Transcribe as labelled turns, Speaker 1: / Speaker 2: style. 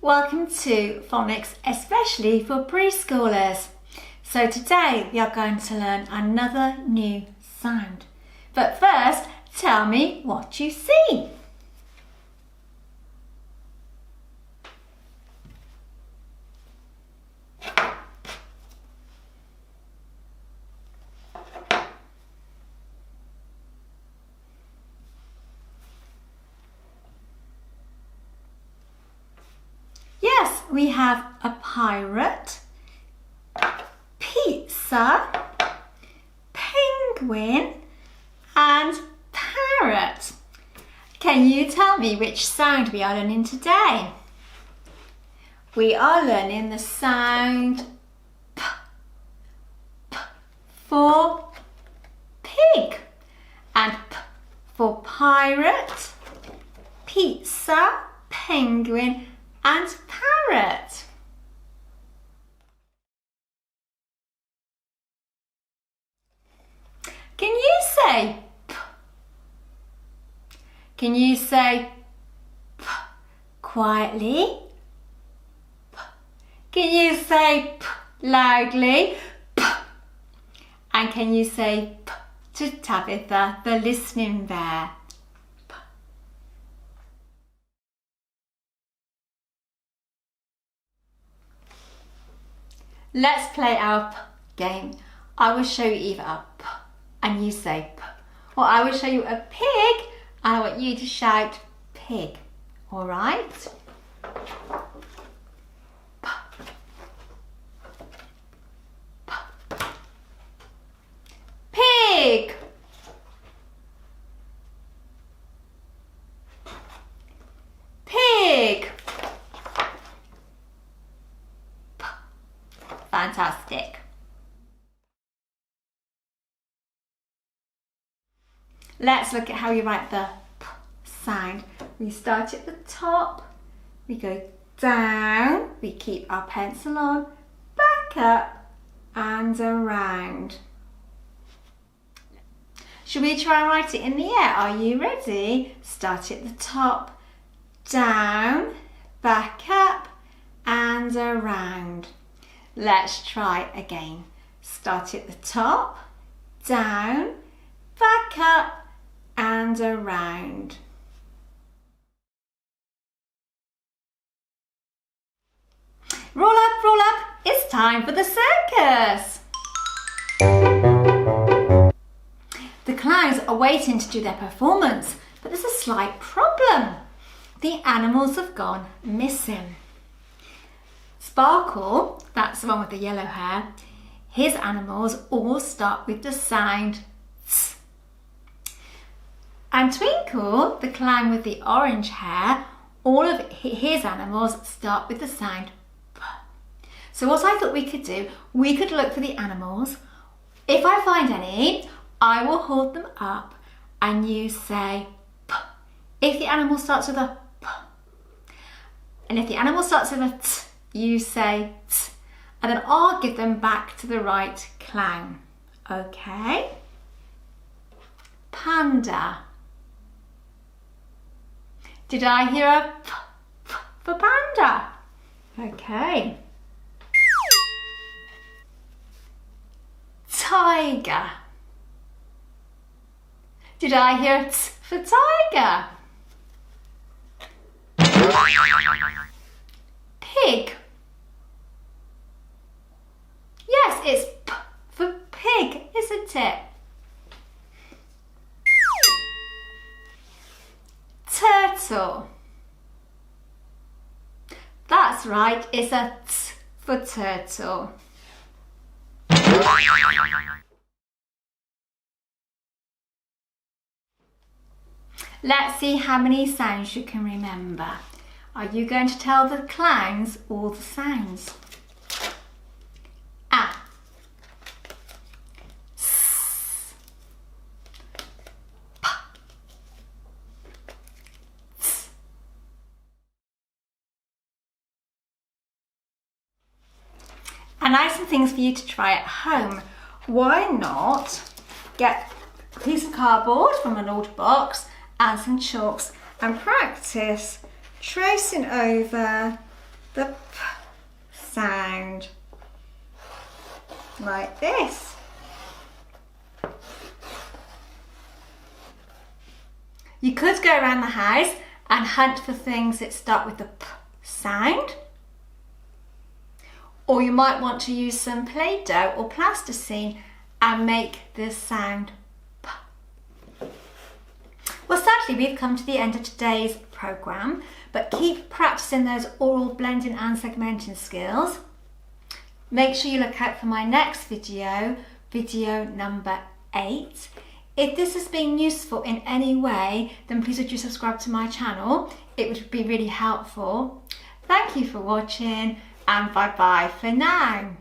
Speaker 1: Welcome to Phonics, especially for preschoolers. So today we are going to learn another new sound. But first, tell me what you see. Yes, we have a pirate, pizza, penguin and parrot. Can you tell me which sound we are learning today? We are learning the sound P for pig and P for pirate, pizza, penguin and parrot. Can you say P? Can you say P quietly? P. Can you say P loudly? P. And can you say P to Tabitha, the listening bear? Let's play our P game. I will show you either a P and you say P, or I will show you a pig and I want you to shout pig. All right? P. P. Pig. Pig. Fantastic. Let's look at how you write the P sound. We start at the top, we go down, we keep our pencil on, back up and around. Should we try and write it in the air? Are you ready? Start at the top, down, back up and around. Let's try again. Start at the top, down, back up and around. Roll up, it's time for the circus. The clowns are waiting to do their performance, but there's a slight problem. The animals have gone missing. Sparkle, that's the one with the yellow hair, his animals all start with the sound T. And Twinkle, the clown with the orange hair, all of his animals start with the sound P. So what I thought we could do, we could look for the animals. If I find any, I will hold them up and you say P. If the animal starts with a P, and if the animal starts with a T, you say T, and then I'll give them back to the right clown. Okay? Panda. Did I hear a P for panda? Okay. Tiger. Did I hear a T for tiger? Pig. Yes, it's P for pig, isn't it? Turtle. That's right, it's a T for turtle. Let's see how many sounds you can remember. Are you going to tell the clowns all the sounds? A, S, P, T. And I have some things for you to try at home. Why not get a piece of cardboard from an old box and some chalks and practice tracing over the p sound like this. You could go around the house and hunt for things that start with the p sound. Or you might want to use some Play-Doh or plasticine and make the sound p. Well, sadly, we've come to the end of today's programme, but keep practicing those oral blending and segmenting skills. Make sure you look out for my next video, video number 8. If this has been useful in any way, then please would you subscribe to my channel. It would be really helpful. Thank you for watching, and bye bye for now.